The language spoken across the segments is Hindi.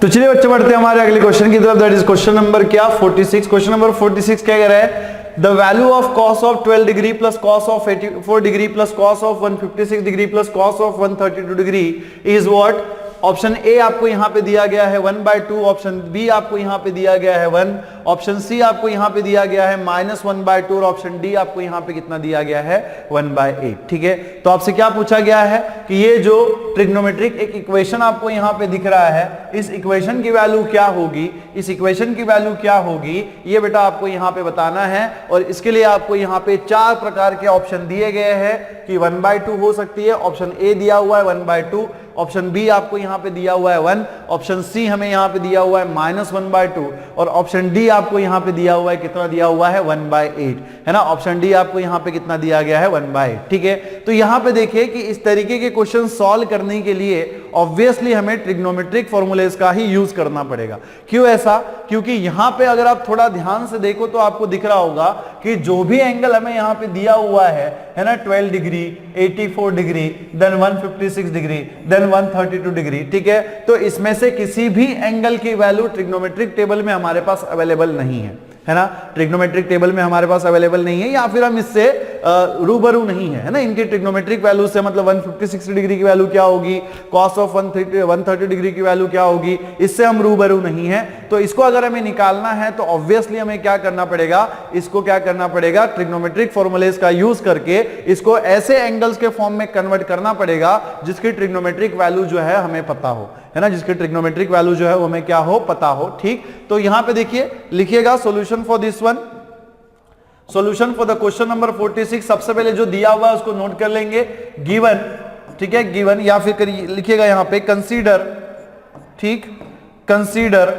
तो चलिए बच्चे बढ़ते हैं हमारे अगले क्वेश्चन की तरफ, दैट इज क्वेश्चन नंबर क्या 46। क्वेश्चन नंबर 46 क्या कह रहा है, the value of cos of 12 degree plus cos of 84 degree plus cos of 156 degree plus cos of 132 degree is what. Option A आपको यहां पे दिया गया है 1/2, ऑप्शन बी आपको यहां पे दिया गया है 1, ऑप्शन सी आपको यहां पे दिया गया है -1/2 और ऑप्शन डी आपको यहां पे कितना दिया गया है 1/8। ठीक है, तो आपसे क्या पूछा गया है कि ये जो ट्रिग्नोमेट्रिक एक इक्वेशन आपको यहां पे दिख रहा है, इस इक्वेशन की वैल्यू क्या होगी, इस इक्वेशन की वैल्यू क्या होगी, ये बेटा आपको यहां पे बताना है। और इसके लिए आपको यहां पे 4 प्रकार के ऑप्शन दिए गए हैं कि 1/2 हो सकती है, ऑप्शन ए दिया हुआ है 1/2, ऑप्शन बी आपको यहां पे दिया हुआ है 1, ऑप्शन सी हमें यहां पे दिया हुआ है -1/2 और ऑप्शन डी आपको यहां पे दिया हुआ है कितना दिया हुआ है 1/8, है ना। ऑप्शन डी आपको यहां पे कितना दिया गया है 1/8। ठीक है, तो यहां पे देखिए कि इस तरीके के क्वेश्चन सॉल्व करने के लिए ऑब्वियसली हमें ट्रिग्नोमेट्रिक फॉर्मूलेज का ही यूज करना पड़ेगा। क्यों ऐसा, क्योंकि यहां पे अगर आप थोड़ा ध्यान से देखो तो आपको दिख रहा होगा कि जो भी एंगल हमें यहां पे दिया हुआ है ना, 12 degree, 84 degree, then 156 degree, then 132 degree, ठीक है, तो इसमें से किसी भी एंगल की वैल्यू ट्रिग्नोमेट्रिक टेबल में हमारे पास अवेलेबल नहीं है ना। ट्रिग्नोमेट्रिक टेबल में हमारे पास अवेलेबल नहीं है या फिर हम इससे रूबरू नहीं है ना। इनकी ट्रिग्नोमेट्रिक वैल्यू से मतलब 156 डिग्री की वैल्यू क्या होगी, cos ऑफ 130 डिग्री की वैल्यू क्या होगी, इससे हम रूबरू नहीं है। तो इसको अगर हमें निकालना है तो ऑब्वियसली हमें क्या करना पड़ेगा, इसको क्या करना पड़ेगा, ट्रिग्नोमेट्रिक फॉर्मूलेज का यूज करके इसको ऐसे एंगल्स के फॉर्म में कन्वर्ट करना पड़ेगा जिसकी ट्रिग्नोमेट्रिक वैल्यू जो है हमें पता हो, है ना, जिसकी ट्रिग्नोमेट्रिक वैल्यू जो है वो हमें क्या हो, पता हो। ठीक, तो यहां पे देखिए लिखिएगा solution for this one, solution for the question number 46। सबसे पहले जो दिया हुआ है उसको नोट कर लेंगे, गिवन, ठीक है, गिवन, या फिर लिखिएगा यहां पे कंसीडर, ठीक, consider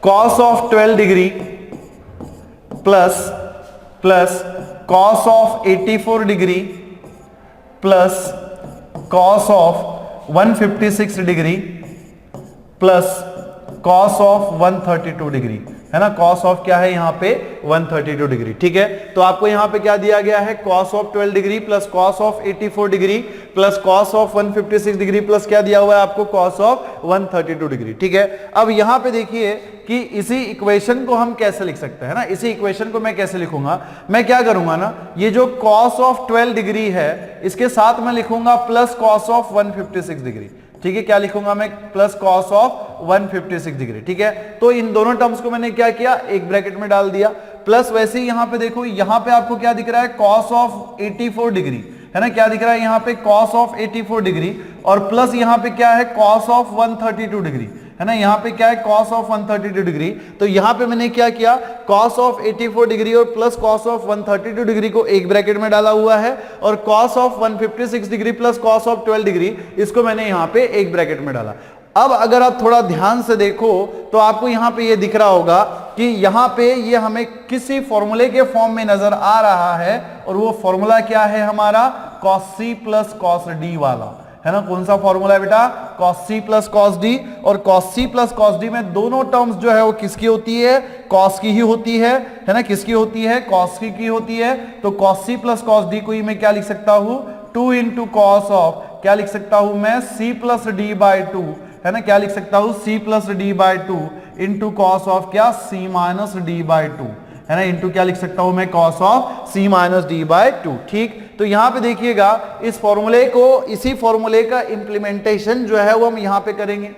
cos of 12 degree plus cos of 84 degree plus cos of 156 degree plus cos of 132 degree, है ना। cos ऑफ क्या है यहाँ पे 132 डिग्री, ठीक है। तो आपको यहाँ पे क्या दिया गया है, cos of 12 degree plus cos of 84 degree plus cos of 156 degree plus क्या दिया हुआ है आपको, cos ऑफ 132 डिग्री, ठीक है। अब यहाँ पे देखिए कि इसी इक्वेशन को हम कैसे लिख सकते हैं ना, इसी इक्वेशन को मैं कैसे लिखूंगा, मैं क्या करूंगा ना, ये जो cos ऑफ 12 डिग्री है इसके साथ मैं लिखूंगा प्लस cos ऑफ 156 डिग्री, ठीक है। क्या लिखूंगा मैं, प्लस cos ऑफ 156 डिग्री, ठीक है। तो इन दोनों टर्म्स को मैंने क्या किया, एक ब्रैकेट में डाल दिया, प्लस वैसे ही यहां पे देखो, यहां पे आपको क्या दिख रहा है, cos ऑफ 84 डिग्री, है ना, क्या दिख रहा है यहाँ पे, cos ऑफ 84 डिग्री, और प्लस यहाँ पे क्या है, cos ऑफ 132 डिग्री, है ना, यहाँ पे क्या है, cos ऑफ 132 डिग्री। तो यहाँ पे मैंने क्या किया, cos ऑफ 84 डिग्री और प्लस cos ऑफ 132 डिग्री को एक ब्रैकेट में डाला हुआ है, और cos of 156 degree plus cos of 12 degree इसको मैंने यहाँ पे एक ब्रैकेट में डाला। अब अगर आप थोड़ा ध्यान से देखो तो आपको यहाँ पे ये दिख रहा होगा कि यहाँ पे ये हमें किसी फॉर्मूले के फॉर्म में नजर आ रहा है, और वो फॉर्मूला क्या है हमारा, cos c plus cos d वाला, है ना। कौन सा फॉर्मूला है बेटा, cos c plus cos d, और cos c plus cos d में दोनों टर्म्स जो है वो किसकी होती है, cos की ही होती है ना, किसकी होती है, cos की होती है। तो cos c plus cos d को ही मैं क्या लिख सकता हूं, 2 इंटू cos ऑफ, क्या लिख सकता हूं मैं, c प्लस d/2, है ना, क्या लिख सकता हूं, c plus d/2 into cos of क्या, c माइनस d/2, है ना, इंटू क्या लिख सकता हूं मैं, cos of c minus d/2, ठीक। तो यहां पे देखिएगा इस फॉर्मूले को, इसी फॉर्मूले का इंप्लीमेंटेशन जो है वो हम यहां पे करेंगे,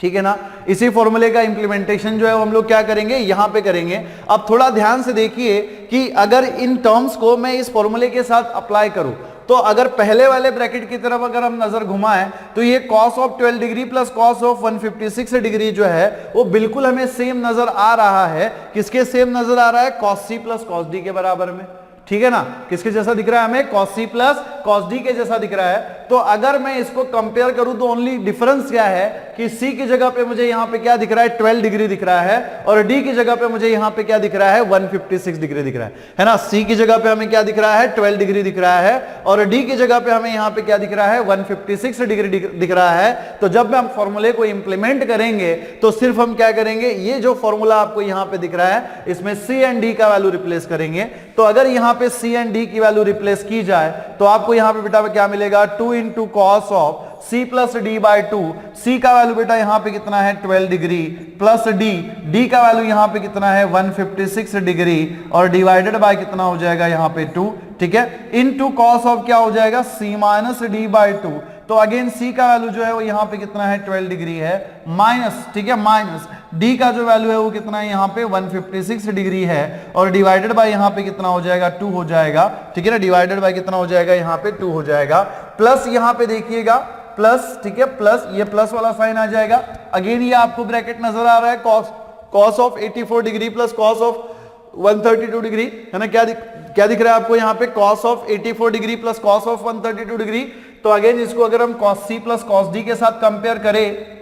ठीक है ना। इसी फॉर्मूले का इंप्लीमेंटेशन जो है वो हम लोग क्या करेंगे, यहां पे करेंगे। अब थोड़ा ध्यान से देखिए कि अगर इन टर्म्स को मैं इस फॉर्मूले के साथ अप्लाई करूं, तो अगर पहले वाले ब्रैकेट की तरफ अगर हम नजर घुमाएं तो ये cos of 12 degree plus cos of 156 degree जो है वो बिल्कुल हमें सेम नजर आ रहा है। किसके सेम नजर आ रहा है, cos c plus cos d के बराबर में, ठीक है ना। किसके जैसा दिख रहा है हमें, cos c plus cos d के जैसा दिख रहा है। तो अगर मैं इसको कंपेयर करूं तो ओनली डिफरेंस क्या है कि c की जगह पे मुझे यहां पे क्या दिख रहा है, 12 डिग्री दिख रहा है, और d की जगह पे मुझे यहां पे क्या दिख रहा है, 156 डिग्री दिख रहा है ना। c की जगह पे हमें क्या दिख रहा है, 12 डिग्री दिख रहा है, और d की जगह पे हमें यहां पे क्या दिख रहा है, 156 डिग्री दिख रहा है। तो जब हम फॉर्मूले को इंप्लीमेंट करेंगे तो सिर्फ हम क्या करेंगे, ये जो फॉर्मूला आपको यहां पे दिख रहा है इसमें c एंड d का वैल्यू रिप्लेस करेंगे। तो अगर यहां पे c एंड d की वैल्यू रिप्लेस की जाए तो आपको आपको यहाँ पे बेटा क्या मिलेगा 2 into cos of c plus D by two. C का वैल्यू बेटा यहाँ पे कितना है 12 डिग्री प्लस डी का वैल्यू यहाँ पे कितना है 156 डिग्री और डिवाइडेड बाय कितना हो जाएगा यहाँ पे 2, ठीक है, इनटू कॉस ऑफ क्या हो जाएगा c minus D by to. तो अगेन c का वैल्यू जो है वो यहाँ पे कितना है 12 डिग्री है माइनस, ठीक है, माइनस d का जो वैल्यू है वो कितना है यहाँ पे 156 डिग्री है और डिवाइडेड बाय यहाँ पे कितना हो जाएगा 2 हो जाएगा, ठीक है ना, डिवाइडेड बाय कितना हो जाएगा यहाँ पे 2 हो जाएगा, प्लस यहाँ पे देखिएगा प्लस, ठीक है, प्लस ये प्लस वाला साइन आ जाएगा। अगेन ये आपको ब्रैकेट नजर आ रहा है cos of 84 degree plus cos of 132 degree, है ना, क्या दिख रहा है आपको यहाँ पे cos of 84 degree plus cos of 132 degree. तो अगेन इसको अगर हम cos C plus cos D के साथ कंपेयर करें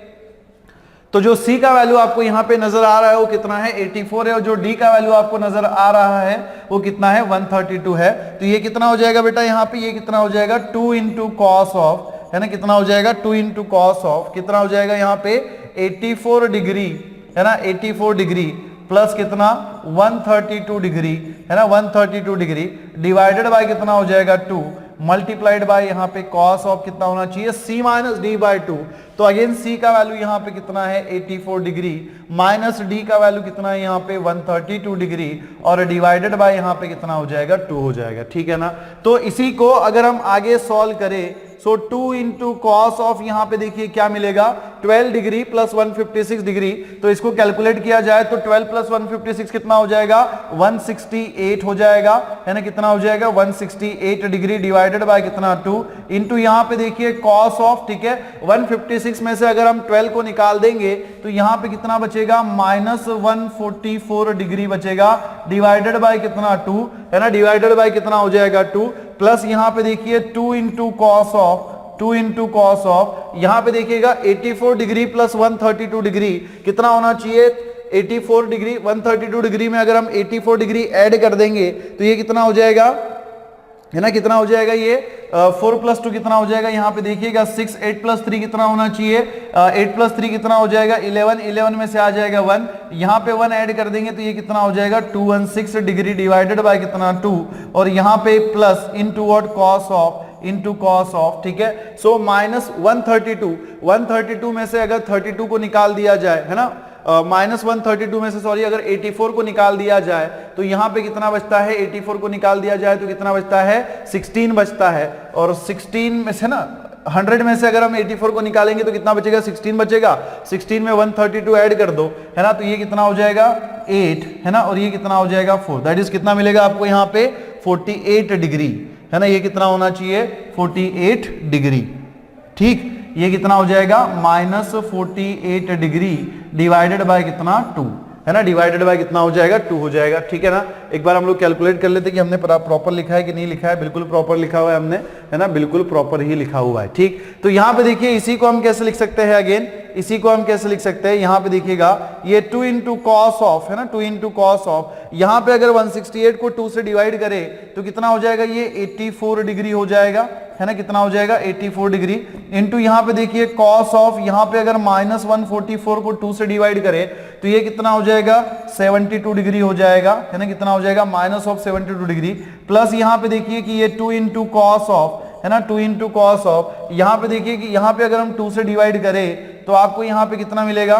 तो जो c का वैल्यू आपको यहाँ पे नजर आ रहा है वो कितना है 84 है और जो d का वैल्यू आपको नजर आ रहा है वो कितना है 132 है। तो ये कितना हो जाएगा बेटा यहाँ पे, ये कितना हो जाएगा 2 इंटू कॉस ऑफ, है ना, कितना हो जाएगा 2 इंटू कॉस ऑफ कितना हो जाएगा यहाँ पे 84 डिग्री, है ना, 84 डिग्री प्लस कितना 132 डिग्री, है ना, 132 डिग्री डिवाइडेड बाय कितना हो जाएगा 2 मल्टीप्लाइड बाय यहाँ पे कॉस ऑफ कितना होना चाहिए c minus D by to. तो अगेन c का वैल्यू यहाँ पे कितना है 84 डिग्री माइनस d का वैल्यू कितना है यहाँ पे 132 डिग्री और डिवाइडेड बाय यहाँ पे कितना हो जाएगा 2 हो जाएगा, ठीक है ना। तो इसी को अगर हम आगे सॉल्व करें सो 2 इंटू कॉस ऑफ यहाँ पे देखिए क्या मिलेगा 12 डिग्री प्लस 156 डिग्री। तो इसको कैलकुलेट किया जाए तो 12 प्लस 156 कितना हो जाएगा 168 हो जाएगा, है ना, कितना हो जाएगा 168 डिग्री डिवाइडेड बाय कितना 2 इंटू यहाँ पे देखिए कॉस ऑफ, ठीक है, 156 में से अगर हम 12 को निकाल देंगे तो यहाँ पे कितना बचेगा माइनस 144 डिग्री बचेगा डिवाइडेड बाय कितना 2, है ना, डिवाइडेड बाय कितना हो जाएगा 2 प्लस यहाँ पे देखिए 2 इंटू कॉस ऑफ यहाँ पे देखिएगा 84 डिग्री प्लस 132 डिग्री कितना होना चाहिए 84 डिग्री 132 डिग्री में अगर हम 84 डिग्री ऐड कर देंगे तो ये कितना हो जाएगा, है ना, कितना हो जाएगा ये 4 प्लस 2 कितना हो जाएगा यहाँ पे देखिएगा 6, 8 प्लस 3 कितना होना चाहिए 8 प्लस 3 कितना हो जाएगा 11 में से आ जाएगा 1, यहाँ पे 1 ऐड कर देंगे तो ये कितना हो जाएगा 216 डिग्री डिवाइडेड बाय कितना 2 और यहाँ पे plus into what cos of, ठीक है। सो माइनस 132 में से अगर 32 को निकाल दिया जाए, है ना, माइनस 132 में से सॉरी अगर 84 को निकाल दिया जाए तो यहाँ पे कितना बचता है 84 को निकाल दिया जाए तो कितना बचता है 16 बचता है और 16 में से ना 100 में से अगर हम 84 को निकालेंगे तो कितना बचेगा 16 बचेगा, 16 में 132 ऐड कर दो, है ना, तो ये कितना हो जाएगा 8, है ना, और ये कितना हो जाएगा 4, दैट इज कितना मिलेगा आपको यहाँ पे 48 डिग्री, है ना, ये कितना होना चाहिए 48 डिग्री, ठीक, ये कितना हो जाएगा माइनस 48 डिग्री डिवाइडेड बाय कितना 2, है ना, डिवाइडेड बाय कितना हो जाएगा 2 हो जाएगा, ठीक है ना। एक बार हम लोग कैलकुलेट कर लेते कि हमने प्रॉपर लिखा है कि नहीं लिखा है। बिल्कुल प्रॉपर लिखा हुआ है हमने, है ना, बिल्कुल प्रॉपर ही लिखा हुआ है, ठीक। तो यहाँ पे देखिए इसी को हम कैसे लिख सकते हैं, अगेन इसी को हम कैसे लिख सकते हैं, यहाँ पे देखिएगा ये 2 इंटू कॉस ऑफ, है ना, 2 इंटू कॉस ऑफ, यहाँ पे अगर 168 को 2 से डिवाइड करें तो कितना हो जाएगा ये 84 डिग्री हो जाएगा, है ना, कितना हो जाएगा 84 डिग्री इंटू यहाँ पे देखिए कॉस ऑफ, यहाँ पे अगर माइनस 144 को 2 से डिवाइड करें तो ये कितना हो जाएगा 72 डिग्री हो जाएगा, है ना, कितना हो जाएगा माइनस ऑफ 72 डिग्री प्लस यहाँ पे देखिए कि ये 2 इंटू कॉस ऑफ, है ना, 2 इंटू कॉस ऑफ, यहाँ पे देखिए कि यहाँ पे अगर हम 2 से डिवाइड करें तो आपको यहाँ पे कितना मिलेगा,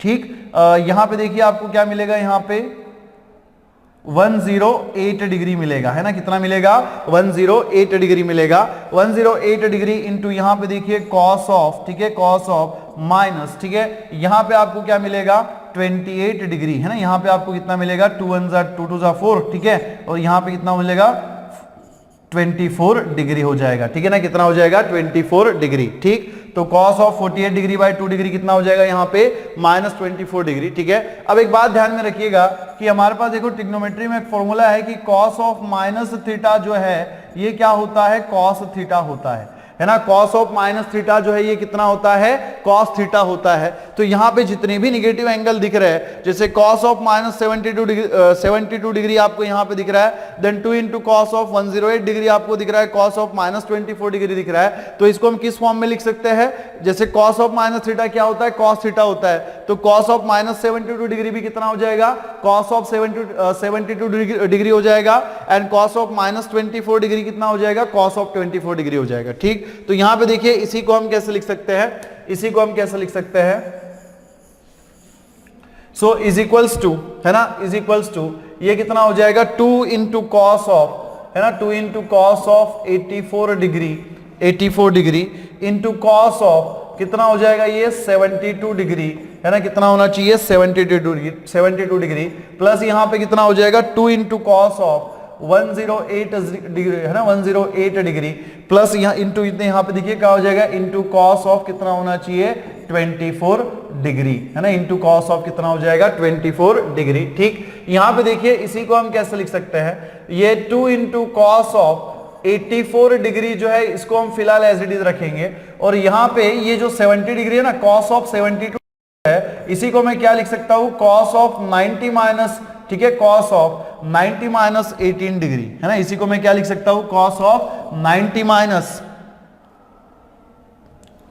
ठीक, यहाँ पे देखिए आपको क्या मिलेगा, यहाँ पे 108 डिग्री मिलेगा, है ना, कितना मिलेगा 108 डिग्री मिलेगा, 108 डिग्री इंटू यहाँ पे देखिए कॉस ऑफ, ठीक है, कॉस ऑफ माइनस, ठीक है, यहाँ पे आपको क्या मिलेगा 28 डिग्री, है ना, यहाँ पे आपको कितना मिलेगा 2 1 2 2 4, ठीक है, और यहाँ पे कितना मिलेगा 24 डिग्री हो जाएगा, ठीक है ना, कितना हो जाएगा 24 डिग्री, ठीक। तो cos of 48 degree by 2 degree कितना हो जाएगा यहाँ पे माइनस 24 डिग्री, ठीक है। अब एक बात ध्यान में रखिएगा कि हमारे पास देखो ट्रिग्नोमेट्री में एक फॉर्मूला है कि cos ऑफ माइनस थीटा जो है ये क्या होता है cos थीटा होता है। है ना। cos ऑफ माइनस थीटा जो है ये कितना होता है, cos थीटा होता है। तो यहाँ पे जितने भी निगेटिव एंगल दिख रहे हैं, जैसे cos ऑफ माइनस 72 डिग्री आपको यहाँ पे दिख रहा है, then 2 into cos of 108 degree आपको दिख रहा है, cos ऑफ माइनस 24 डिग्री दिख रहा है। तो इसको हम किस फॉर्म में लिख सकते हैं, जैसे cos ऑफ माइनस थीटा क्या होता है, cos थीटा होता है, तो cos ऑफ माइनस 72 डिग्री भी कितना हो जाएगा, cos ऑफ 72 डिग्री हो जाएगा, and cos of minus 24 degree कितना हो जाएगा, cos ऑफ 24 डिग्री हो जाएगा। ठीक, तो यहां पे देखिए इसी को हम कैसे लिख सकते हैं, इसी को हम कैसे लिख सकते हैं, सो इज इक्वल्स टू, है ना, इज इक्वल्स टू ये कितना हो जाएगा 2 इंटू कॉस ऑफ, है ना, 2 into cos of 84 degree into cos of कितना हो जाएगा ये 72 डिग्री, है ना, कितना होना चाहिए 72 डिग्री, प्लस यहाँ पे कितना हो जाएगा 2 इंटू कॉस ऑफ 108 डिग्री, है ना, 108 डिग्री, प्लस यहाँ इंटू इतने यहाँ पे देखिए क्या हो जाएगा, इंटू कॉस ऑफ कितना होना चाहिए 24 डिग्री, है ना, इंटू कॉस ऑफ कितना हो जाएगा 24 डिग्री। ठीक, यहाँ पे देखिए इसी को हम कैसे लिख सकते हैं, ये 2 इंटू कॉस ऑफ 84 डिग्री जो है इसको हम फिलहाल एज इट इज रखेंगे, और यहाँ पे ये जो 70 डिग्री है ना, cos ऑफ 72 है, इसी को मैं क्या लिख सकता हूँ, cos ऑफ 90 माइनस, ठीक है, cos ऑफ 90 माइनस 18 डिग्री, है ना, इसी को मैं क्या लिख सकता हूँ, cos ऑफ 90 माइनस,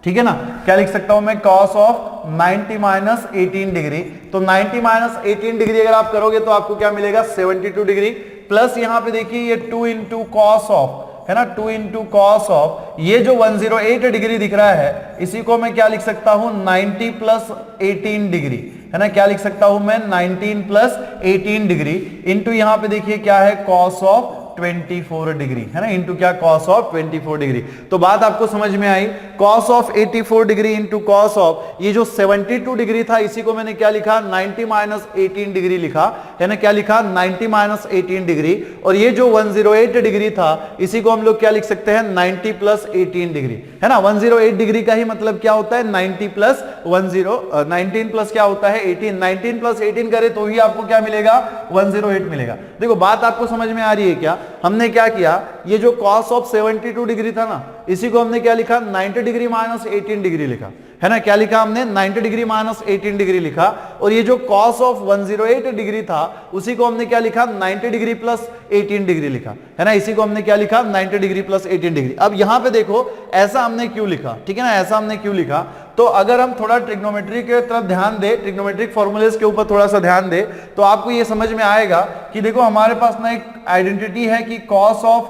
ठीक है ना, क्या लिख सकता हूं मैं, cos ऑफ 90 माइनस 18 डिग्री। तो 90 माइनस 18 डिग्री अगर आप करोगे तो आपको क्या मिलेगा 72 डिग्री, प्लस यहां पे देखिए ये 2 इंटू कॉस ऑफ, है ना, 2 इंटू कॉस ऑफ ये जो 108 डिग्री दिख रहा है इसी को मैं क्या लिख सकता हूं 90 प्लस 18 डिग्री, है ना, क्या लिख सकता हूं मैं 19 प्लस 18 डिग्री इंटू यहां पे देखिए क्या है cos ऑफ 24 डिग्री, है ना, इंटू क्या cos ऑफ 24 डिग्री। तो बात आपको समझ में आई, cos of 84 degree into cos of ये जो 72 डिग्री था इसी को मैंने क्या लिखा 90 माइनस 18 डिग्री लिखा, है ना, क्या लिखा 90 माइनस 18 डिग्री, और ये जो 108 डिग्री था इसी को हम लोग क्या लिख सकते हैं 90 प्लस 18 डिग्री, है ना, 108 डिग्री का ही मतलब क्या होता है 90 प्लस 19 प्लस क्या होता है 18, 19 प्लस 18 करे तो ही आपको क्या मिलेगा 108 मिलेगा। देखो बात आपको समझ में आ रही है क्या, हमने क्या किया, ये जो cos ऑफ 72 डिग्री था ना इसी को हमने क्या लिखा 90 डिग्री माइनस 18 डिग्री लिखा, है ना, क्या लिखा हमने 90 डिग्री माइनस 18 डिग्री लिखा, और ये जो cos ऑफ 108 डिग्री था उसी को हमने क्या लिखा 90 डिग्री प्लस 18 डिग्री लिखा, है ना, इसी को हमने क्या लिखा 90 डिग्री प्लस 18 डिग्री। अब यहां पे देखो ऐसा हमने क्यों लिखा, ठीक है ना, ऐसा हमने क्यों लिखा, तो अगर हम थोड़ा ट्रिग्नोमेट्री के तरफ ध्यान दें, ट्रिग्नोमेट्रिक फॉर्मूलेस के ऊपर थोड़ा सा ध्यान दें तो आपको ये समझ में आएगा कि देखो हमारे पास ना एक आइडेंटिटी है कि cos ऑफ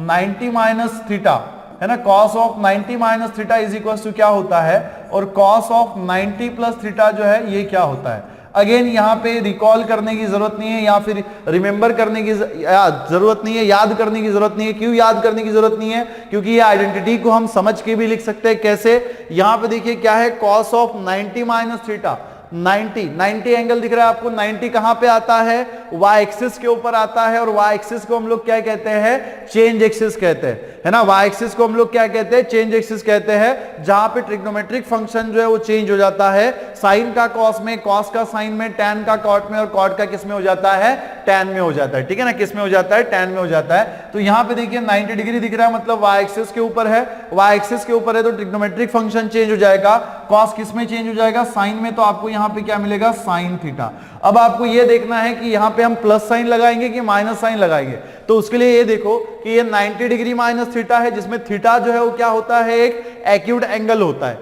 90 माइनस थीटा, है ना, cos of 90 minus theta is equal to क्या होता है, और cos ऑफ 90 प्लस थीटा जो है ये क्या होता है। अगेन यहाँ पे रिकॉल करने की जरूरत नहीं है या फिर रिमेंबर करने की जरूरत नहीं है, याद करने की जरूरत नहीं है। क्यों याद करने की जरूरत नहीं है, क्योंकि ये आइडेंटिटी को हम समझ के भी लिख सकते हैं। कैसे, यहाँ पे देखिए क्या है cos of 90 minus theta, 90 angle दिख रहा है आपको, 90 कहां पे आता है, y एक्सिस के ऊपर आता है, और y एक्सिस को हम लोग क्या कहते हैं, चेंज एक्सिस कहते हैं, है ना, y एक्सिस को हम लोग क्या कहते हैं, चेंज एक्सिस कहते हैं, जहां पे ट्रिग्नोमेट्रिक फंक्शन जो है वो चेंज हो जाता है, साइन का कॉस में, कॉस का साइन में, टैन का कॉट में, और कॉट का किस में हो जाता है, टैन में हो जाता है, ठीक है ना, किस में हो जाता है, टैन में हो जाता है। तो यहां पे देखिए 90 डिग्री दिख रहा है मतलब y एक्सिस के ऊपर है, y एक्सिस के ऊपर है तो ट्रिग्नोमेट्रिक फंक्शन चेंज हो जाएगा, कॉस किस में चेंज हो जाएगा, साइन में, तो आपको यहां पे क्या मिलेगा साइन थीटा। अब आपको यह देखना है कि यहां पे हम प्लस साइन लगाएंगे कि माइनस साइन लगाएंगे, तो उसके लिए ये देखो कि ये 90 डिग्री माइनस थीटा है, जिसमें थीटा जो है वो क्या होता है, एक एक्यूट एंगल होता है,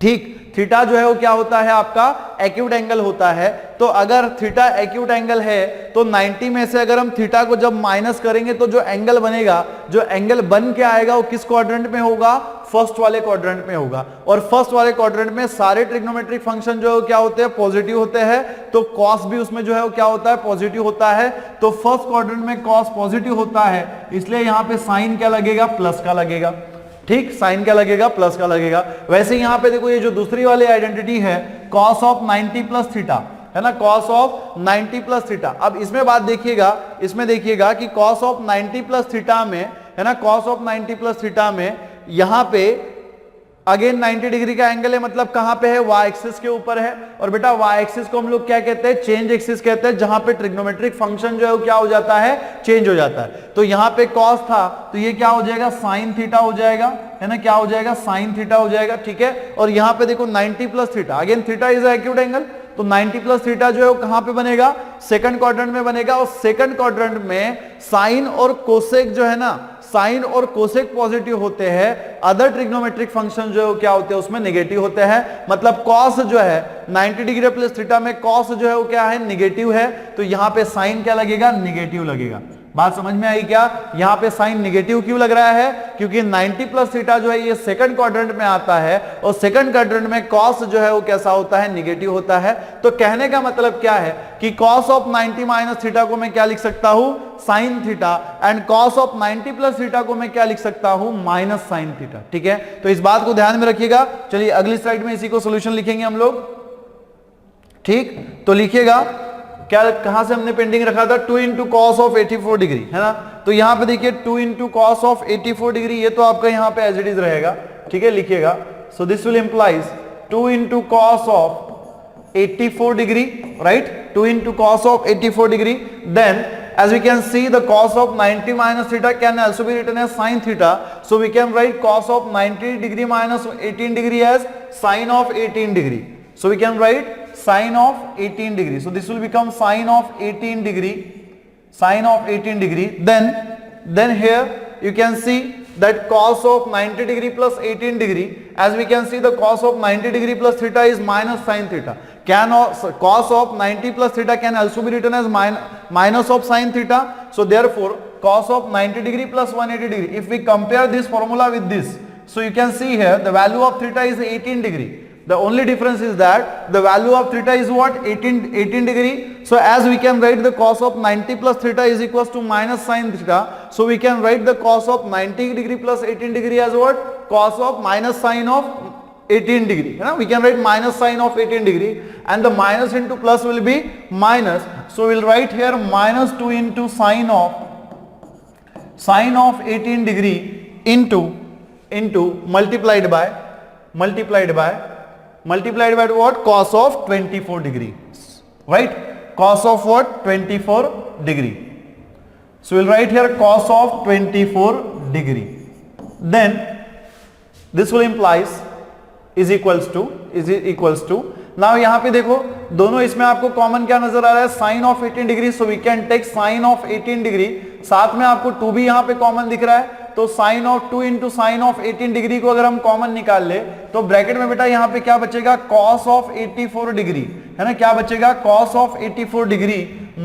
ठीक, थीटा जो है वो क्या होता है आपका एक्यूट एंगल होता है। तो अगर थीटा एक्यूट एंगल है तो 90 में से अगर हम थीटा को जब माइनस करेंगे तो जो एंगल बनेगा, जो एंगल बन के आएगा वो किस क्वाड्रेंट में होगा, फर्स्ट वाले क्वाड्रेंट में होगा, और फर्स्ट वाले क्वाड्रेंट में सारे ट्रिग्नोमेट्रिक फंक्शन जो है क्या होते हैं, पॉजिटिव होते हैं, तो कॉस भी उसमें जो है वो क्या होता है, पॉजिटिव होता है। तो फर्स्ट क्वाड्रेंट में कॉस पॉजिटिव होता है, इसलिए यहां पे साइन क्या लगेगा, प्लस का लगेगा, ठीक, साइन क्या लगेगा, प्लस का लगेगा। वैसे यहां पे देखो ये जो दूसरी वाली आइडेंटिटी है cos ऑफ 90 प्लस थीटा, है ना, cos ऑफ 90 प्लस थीटा। अब इसमें बात देखिएगा, इसमें देखिएगा कि cos ऑफ 90 प्लस थीटा में, है ना, cos ऑफ 90 प्लस थीटा में यहां पे अगेन 90 डिग्री का एंगल है, मतलब कहां पे है, वाई एक्सिस के ऊपर है। और बेटा वाई एक्सिस को हम लोग क्या कहते हैं, चेंज एक्सिस कहते हैं, जहां पे ट्रिग्नोमेट्रिक फंक्शन जो है वो क्या हो जाता है, चेंज हो जाता है। तो यहां पे कॉस था तो ये क्या हो जाएगा, साइन थीटा हो जाएगा, है ना, क्या हो जाएगा, साइन थीटा हो जाएगा, ठीक है। और यहां पे देखो 90 plus theta, again theta is acute angle, तो 90 प्लस थीटा जो है वो कहां पे बनेगा, सेकंड क्वाड्रेंट में बनेगा। और सेकंड क्वाड्रेंट में साइन और कोसेक जो है ना, साइन और कोसेक पॉजिटिव होते हैं, अदर ट्रिग्नोमेट्रिक फंक्शन जो है वो क्या होते हैं, उसमें नेगेटिव होते हैं। मतलब कॉस जो है 90 डिग्री प्लस थीटा में कॉस जो है वो क्या है, नेगेटिव है, तो यहां पे साइन क्या लगेगा, नेगेटिव लगेगा। बात समझ में आई क्या, यहां पे साइन नेगेटिव क्यों लग रहा है, क्योंकि 90 प्लस थीटा जो है ये सेकंड क्वाड्रेंट में आता है, और सेकंड क्वाड्रेंट में कॉस जो है वो कैसा होता है, नेगेटिव होता है। तो कहने का मतलब क्या है कि कॉस ऑफ 90 माइनस थीटा को मैं क्या लिख सकता हूं, sine theta, and cos of 90 plus theta को मैं क्या लिख सकता हूं, माइनस साइन थीटा, ठीक है। तो इस बात को ध्यान में रखिएगा। चलिए अगली स्लाइड में इसी को सोल्यूशन लिखेंगे हम लोग, ठीक। तो लिखिएगा क्या, कहां से हमने पेंडिंग रखा था, 2 इंटू कॉस ऑफ 84 डिग्री, है ना। तो यहां पे देखिए 2 इंटू कॉस ऑफ 84 डिग्री, ये तो आपका यहां पे एज इट इज रहेगा, ठीक है, लिखिएगा। So this will implies 2 into cos of 84 degree, right, 2 into cos of 84 degree. Then as we can see the cos of 90 minus theta can also be written as sin theta, so we can write cos of 90 degree minus 18 degree as sin of 18 degree, so we can write sin of 18 degree, so this will become sin of 18 degree, sin of 18 degree. Then here you can see that cos of 90 degree plus 18 degree, as we can see the cos of 90 degree plus theta is minus sin theta, can cos of 90 plus theta can also be written as minus of sin theta, so therefore cos of 90 degree plus 180 degree, if we compare this formula with this, so you can see here the value of theta is 18 degree. The only difference is that the value of theta is what, 18 degree. So as we can write the cos of 90 plus theta is equals to minus sin theta, so we can write the cos of 90 degree plus 18 degree as what, cos of minus sin of 18 degree, you know? We can write minus sin of 18 degree, and the minus into plus will be minus, so we'll write here minus 2 into sin of 18 degree into multiplied by what, cos of 24 degree, right, cos of what, 24 degree, so we'll write here cos of 24 degree. Then this will implies is equals to now यहां पे देखो दोनों इसमें आपको कॉमन क्या नजर आ रहा है, sine of 18 degree, so we can take sine of 18 degree, साथ में आपको 2 भी यहां पे कॉमन दिख रहा है, तो sine of 2 into sine of 18 degree को अगर हम कॉमन निकाल ले तो ब्रैकेट में बेटा यहां पे क्या बचेगा, कॉस ऑफ 84 डिग्री, है ना, क्या बचेगा, कॉस ऑफ 84 डिग्री,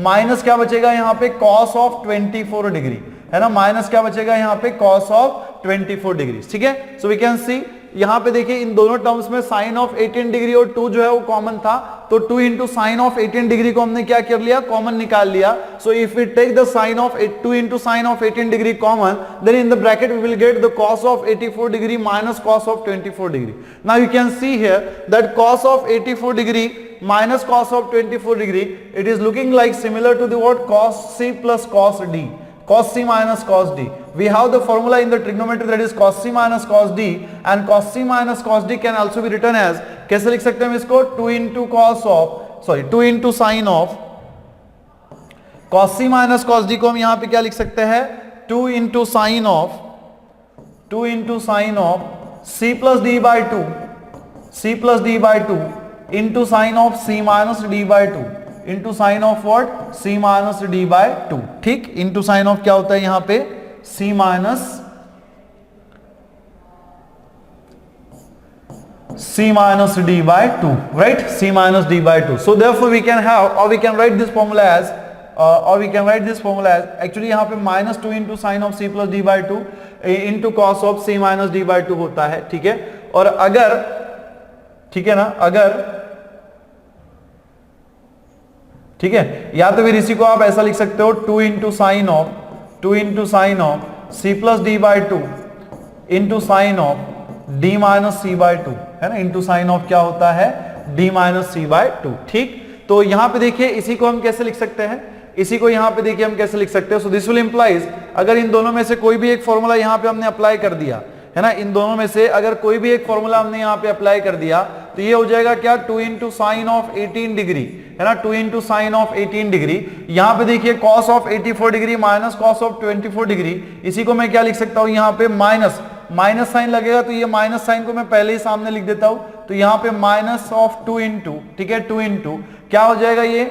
माइनस क्या बचेगा यहां पे, कॉस ऑफ 24 डिग्री, है ना, माइनस क्या बचेगा यहां पे, कॉस ऑफ 24 डिग्री, ठीक है। सो वी कैन सी यहां पे देखिए इन दोनों टर्म्स में साइन ऑफ 18 डिग्री और 2 जो है वो कॉमन था, तो 2 इंटू साइन ऑफ 18 डिग्री को हमने क्या कर लिया, कॉमन निकाल लिया। So if we take the sine of 2 into sine of 18 degree common, then in the bracket we will get the cos of 84 degree minus cos of 24 degree. Now you can see here that cos of 84 degree minus cos of 24 degree, it is looking like similar to the what, cos C plus cos D, cos C minus cos D. We have the formula in the trigonometry that is cos C minus cos D, and cos C minus cos D can also be written as, कैसे लिख सकते हैं हम इसको, 2 into sin of cos C minus cos D को हम यहाँ पे क्या लिख सकते हैं, 2 into sin of C plus D by 2 into sin of C minus D by 2 into sin of what, C minus D by 2, ठीक, into sin of क्या होता है यहाँ पे, C minus D by 2, right, C minus D by 2. So therefore we can have, or we can write this formula as actually यहाँ पे minus 2 into sin of C plus D by 2 into cos of C minus D by 2 होता है, ठीक है। और अगर, ठीक है ना, अगर, ठीक है, या तो फिर इसी को आप ऐसा लिख सकते हो, 2 into sign of C plus D by 2 into sign of D minus C by 2, है ना, into sign of क्या होता है, D minus C by 2, ठीक। तो यहां पे देखिए इसी को हम कैसे लिख सकते हैं, इसी को यहां पे देखिए हम कैसे लिख सकते हैं। सो दिस विल इंप्लाइज, अगर इन दोनों में से कोई भी एक फॉर्मूला यहां पे हमने अप्लाई कर दिया, है ना। इन दोनों में से अगर कोई भी एक फॉर्मूला हमने यहाँ पे अप्लाई कर दिया तो ये हो जाएगा क्या, 2 इंटू साइन ऑफ 18 डिग्री, है ना, 2 इंटू साइन ऑफ 18 डिग्री। यहाँ पे देखिए cos of 84 degree minus cos of 24 degree, इसी को मैं क्या लिख सकता हूँ यहाँ पे माइनस साइन लगेगा तो ये माइनस साइन को मैं पहले ही सामने लिख देता हूं, तो यहाँ पे माइनस ऑफ 2 इंटू, ठीक है, 2 इंटू क्या हो जाएगा ये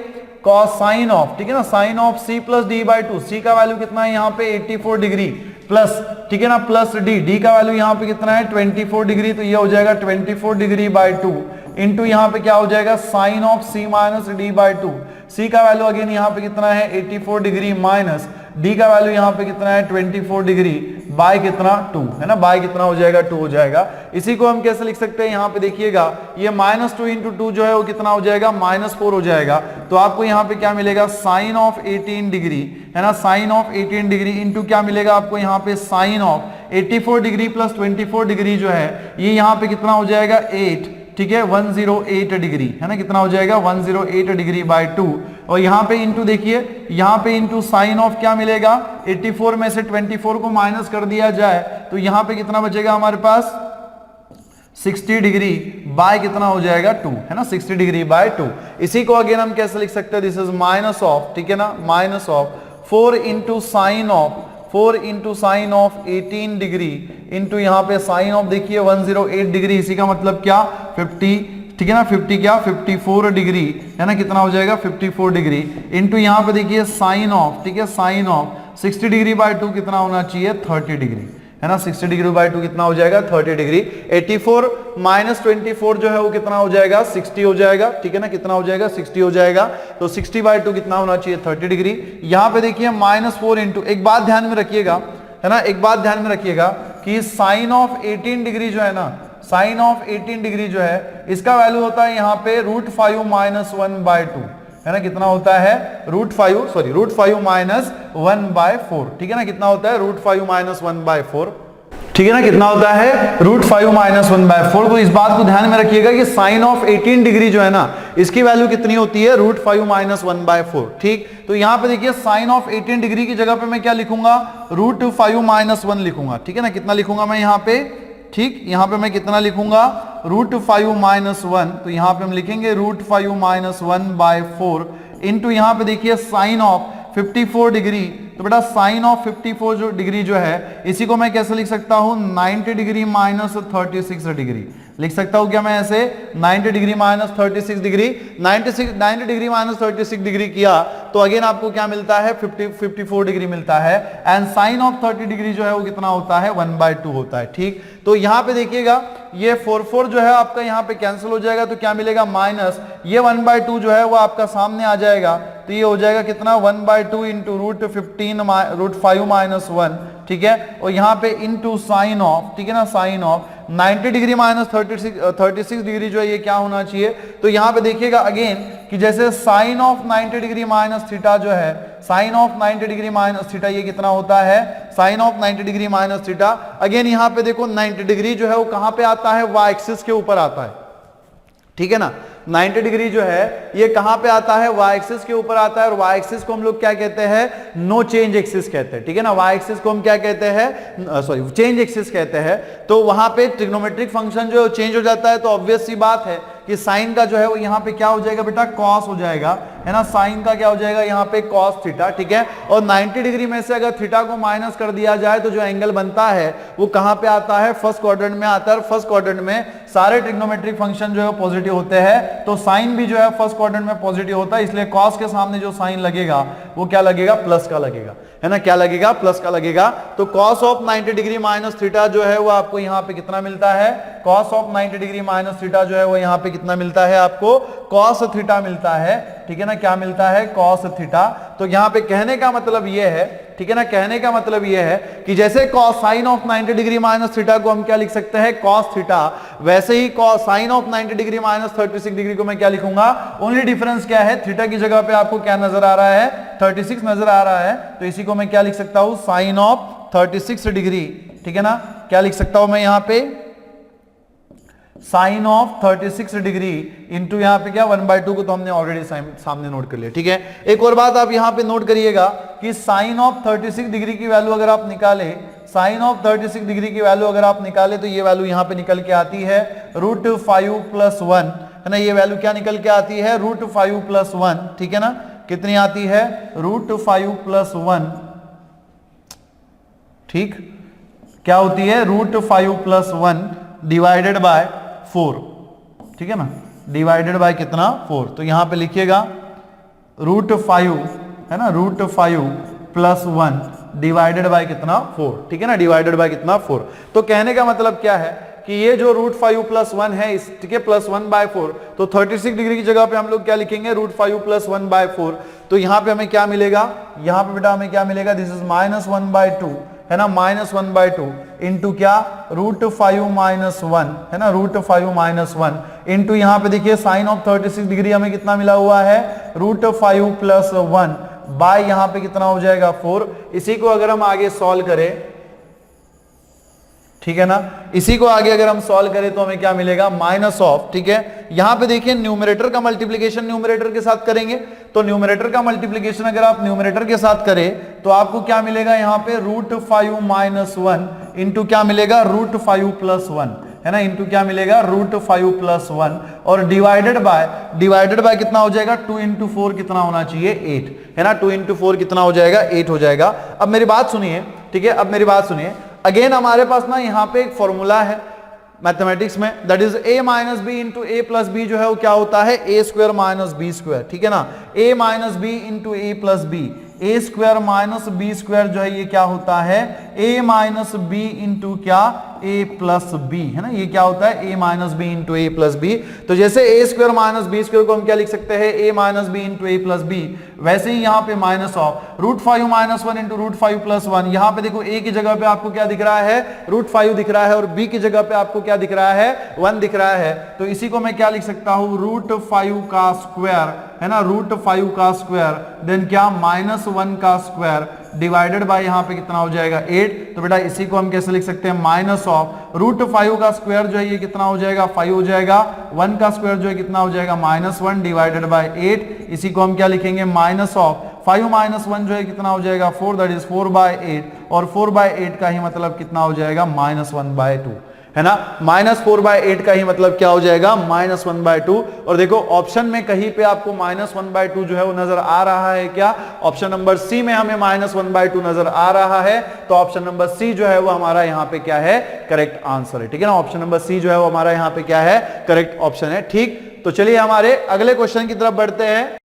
कॉस साइन ऑफ, ठीक है ना, sine of C plus D by 2, C का वैल्यू कितना है यहाँ पे 84 डिग्री प्लस, ठीक है ना, प्लस डी का वैल्यू यहाँ पे कितना है 24 डिग्री, तो ये हो जाएगा 24 डिग्री बाई 2 इंटू यहाँ पे क्या हो जाएगा sine of C minus D by 2, C का वैल्यू अगेन यहाँ पे कितना है 84 डिग्री माइनस डी का वैल्यू यहाँ पे कितना है 24 डिग्री बाय कितना 2, है ना, बाय कितना हो जाएगा 2 हो जाएगा। इसी को हम कैसे लिख सकते हैं, यहाँ पे देखिएगा ये -2 इंटू 2 जो है वो कितना हो जाएगा -4 हो जाएगा, तो आपको यहाँ पे क्या मिलेगा साइन ऑफ 18 डिग्री, है ना, साइन ऑफ 18 डिग्री इंटू क्या मिलेगा आपको यहाँ पे sine of 84 degree plus 24 degree जो है ये यहाँ पे कितना हो जाएगा 8, ठीक है, 108 डिग्री, है ना, कितना हो जाएगा 108 डिग्री बाय 2, और यहाँ पे इंटू देखिए यहाँ पे इंटू साइन ऑफ क्या मिलेगा 84 में से 24 को माइनस कर दिया जाए तो यहाँ पे कितना बचेगा हमारे पास 60 डिग्री बाय कितना हो जाएगा 2, है ना, 60 डिग्री बाय 2। इसी को अगेन हम कैसे लिख सकते हैं, दिस इज माइनस ऑफ, ठीक है ना, minus of 4 into sine of 18 degree into यहाँ पे साइन ऑफ देखिए 108 डिग्री, इसी का मतलब क्या 50, ठीक है ना, 50 क्या 54 डिग्री, है ना, कितना हो जाएगा 54 डिग्री इंटू यहाँ पे देखिए साइन ऑफ, ठीक है, साइन ऑफ 60 डिग्री बाय 2 कितना होना चाहिए 30 डिग्री, है ना, 60 डिग्री बाय 2 कितना हो जाएगा 30 डिग्री। 84 माइनस 24 जो है वो कितना हो जाएगा 60 हो जाएगा, ठीक है ना, कितना हो जाएगा 60 हो जाएगा, तो 60 बाय 2 कितना होना चाहिए 30 डिग्री। यहाँ पे देखिए -4 इंटू, एक बात ध्यान में रखिएगा, है ना, एक बात ध्यान में रखिएगा कि साइन ऑफ 18 डिग्री जो है ना, साइन ऑफ 18 डिग्री जो है इसका वैल्यू होता है यहाँ पे √5 माइनस 1 बाय 2, है ना, कितना होता है √5 माइनस 1 बाय 4, ठीक है ना, कितना होता है √5 माइनस 1 बाय 4, ठीक है ना, कितना होता है √5 माइनस 1 बाय 4। तो इस बात को ध्यान में रखिएगा कि साइन ऑफ 18 डिग्री जो है ना इसकी वैल्यू कितनी होती है √5 माइनस 1 बाय 4, ठीक। तो यहाँ पे देखिए साइन ऑफ 18 डिग्री की जगह पे मैं क्या लिखूंगा √5 माइनस 1 लिखूंगा, ठीक है ना, कितना लिखूंगा मैं यहाँ पे, ठीक, यहाँ पे मैं कितना लिखूंगा √5 माइनस 1, तो यहाँ पे हम लिखेंगे √5 माइनस 1 बाय 4 इंटू यहाँ पे देखिए साइन ऑफ 54 डिग्री, तो बेटा साइन ऑफ 54 जो डिग्री जो है इसी को मैं कैसे लिख सकता हूँ 90 डिग्री माइनस 36 डिग्री लिख सकता हूँ क्या मैं ऐसे 90 degree minus 36 degree, 90 degree minus 36 degree किया तो अगेन आपको क्या मिलता है 54 डिग्री मिलता है, एंड साइन ऑफ 30 डिग्री जो है वो कितना होता है 1/2 होता है, ठीक। तो यहाँ पे देखिएगा ये 4 जो है आपका यहाँ पे कैंसिल हो जाएगा तो क्या मिलेगा माइनस ये 1/2 जो है वो आपका सामने आ जाएगा, तो ये हो जाएगा कितना 1/2 इंटू √5 माइनस 1, ठीक है, और यहाँ पे इंटू साइन ऑफ, ठीक है ना, sine of 90 degree minus 36 degree जो है ये क्या होना चाहिए, तो यहाँ पे देखिएगा अगेन कि जैसे sine of 90 degree minus theta जो है, sine of 90 degree minus theta ये कितना होता है sine of 90 degree minus theta, again यहाँ पे देखो 90 डिग्री जो है वो कहाँ पे आता है वाई एक्सिस के ऊपर आता है, ठीक है ना, 90 डिग्री जो है ये कहां पे आता है वाई एक्सिस के ऊपर आता है, और वाई एक्सिस को हम लोग क्या कहते हैं नो चेंज एक्सिस कहते हैं, ठीक है ना, वाई एक्सिस को हम क्या कहते हैं सॉरी चेंज एक्सिस कहते हैं। तो वहां पे ट्रिग्नोमेट्रिक फंक्शन जो चेंज हो जाता है तो ऑब्वियस सी बात है कि साइन का जो है वो यहाँ पे क्या हो जाएगा बेटा कॉस हो जाएगा, है ना, साइन का क्या हो जाएगा यहाँ पे कॉस थीटा, ठीक है, और 90 डिग्री में से अगर थीटा को माइनस कर दिया जाए तो जो एंगल बनता है वो कहां पे आता है फर्स्ट क्वाड्रेंट में आता है, फर्स्ट क्वाड्रेंट में सारे ट्रिग्नोमेट्रिक फंक्शन जो है पॉजिटिव होते हैं, तो साइन भी जो है फर्स्ट क्वाड्रेंट में पॉजिटिव होता है, इसलिए कॉस के सामने जो साइन लगेगा वो क्या लगेगा प्लस का लगेगा, है ना, क्या लगेगा प्लस का लगेगा। तो cos of 90 degree minus theta जो है वो आपको यहाँ पे कितना मिलता है, cos of 90 degree minus theta जो है वो यहाँ पे कितना मिलता है आपको कॉस थीटा मिलता है, ठीक है ना, क्या मिलता है कॉस थीटा। तो यहाँ पे कहने का मतलब ये है, ठीक है ना, कहने का मतलब ये है कि जैसे cos sine of 90 degree minus theta को हम क्या लिख सकते हैं कॉस थीटा, वैसे ही cos sine of 90 degree minus 36 degree को मैं क्या लिखूंगा, ओनली डिफरेंस क्या है थीटा की जगह पे आपको क्या नजर आ रहा है 36 नजर आ रहा है, तो इसी को मैं क्या लिख सकता हूं साइन ऑफ 36 डिग्री, ठीक है ना, क्या लिख सकता हूं मैं यहां पे साइन ऑफ 36 डिग्री इंटू यहाँ पे क्या 1/2 को तो हमने ऑलरेडी सामने नोट कर लिया, ठीक है। एक और बात आप यहाँ पे नोट करिएगा कि साइन ऑफ 36 डिग्री की वैल्यू अगर आप निकाले, साइन ऑफ 36 डिग्री की वैल्यू अगर आप निकाले तो ये वैल्यू यहां पे निकल के आती है √5 + 1, है ना। ये वैल्यू क्या निकल के आती है √5 + 1, ठीक है ना। कितनी आती है √5 + 1, ठीक, क्या होती है √5 + 1 डिवाइडेड बाय 4, ठीक है ना, डिवाइडेड बाय कितना 4। तो यहां पे लिखिएगा √5, है ना, √5 + 1 डिवाइडेड बाय कितना 4, ठीक है ना, डिवाइडेड बाय कितना 4। तो कहने का मतलब क्या है कि ये जो √5 + 1 है इस, ठीक है, +1/4, तो 36 डिग्री की जगह पे हम लोग क्या लिखेंगे √5 + 1/4। तो यहां पे हमें क्या मिलेगा, यहां पे बेटा हमें क्या मिलेगा, दिस इज -1/2, है ना, -1/2 इंटू क्या √5 - 1, है ना, √5 - 1 इंटू यहां पे देखिए साइन ऑफ 36 डिग्री हमें कितना मिला हुआ है √5 + 1 बाय यहां पे कितना हो जाएगा 4। इसी को अगर हम आगे सॉल्व करें, ठीक है ना, इसी को आगे अगर हम सॉल्व करें तो हमें क्या मिलेगा माइनस ऑफ, ठीक है। यहां पे देखिए न्यूमरेटर का मल्टीप्लिकेशन न्यूमरेटर के साथ करेंगे, तो न्यूमरेटर का मल्टीप्लिकेशन अगर आप न्यूमरेटर के साथ करें तो आपको क्या मिलेगा यहां पे √5 - 1 इंटू क्या मिलेगा √5 + 1, है ना, इंटू क्या मिलेगा √5 + 1 और डिवाइडेड बाय कितना हो जाएगा 2 × 4 कितना होना चाहिए 8, है ना, 2 × 4 कितना हो जाएगा 8 हो जाएगा। अब मेरी बात सुनिए, ठीक है, अब मेरी बात सुनिए, अगेन हमारे पास ना यहाँ पे एक फॉर्मूला है मैथमेटिक्स में, that is a - b into a + b जो है वो क्या होता है a² - b², ठीक है ना, a - b into a + b, a² - b² जो है ये क्या होता है a - b इंटू क्या a + b, है ना, ये क्या होता है a - b into a + b। तो जैसे a² - b² को हम क्या लिख सकते हैं a - b into a + b, वैसे ही यहाँ पे माइनस ऑफ √5 - 1 इंटू √5 + 1। यहाँ पे देखो a की जगह पे आपको क्या दिख रहा है √5 दिख रहा है और b की जगह पे आपको क्या दिख रहा है 1 दिख रहा है। तो इसी को मैं क्या लिख सकता हूं √5 का स्क्वायर, है ना, √5 का स्क्वायर देन क्या -1 का स्क्वायर डिवाइडेड बाय यहाँ पे कितना हो जाएगा 8। तो बेटा इसी को हम कैसे लिख सकते हैं माइनस ऑफ √5 का स्क्वायर जो है ये कितना हो जाएगा 5 हो जाएगा, 1 का स्क्वायर जो है कितना हो जाएगा -1 डिवाइडेड बाय 8। इसी को हम क्या लिखेंगे माइनस ऑफ 5 - 1 जो है कितना हो जाएगा 4, दैट इज 4/8 और 4/8 का ही मतलब कितना हो जाएगा -1/2, है ना, -4/8 का ही मतलब क्या हो जाएगा -1/2। और देखो ऑप्शन में कहीं पे आपको -1/2 जो है वो नजर आ रहा है क्या, ऑप्शन नंबर सी में हमें -1/2 नजर आ रहा है। तो ऑप्शन नंबर सी जो है वो हमारा यहाँ पे क्या है करेक्ट आंसर है, ठीक है ना, ऑप्शन नंबर सी जो है वो हमारा यहाँ पे क्या है करेक्ट ऑप्शन है, ठीक। तो चलिए हमारे अगले क्वेश्चन की तरफ बढ़ते हैं।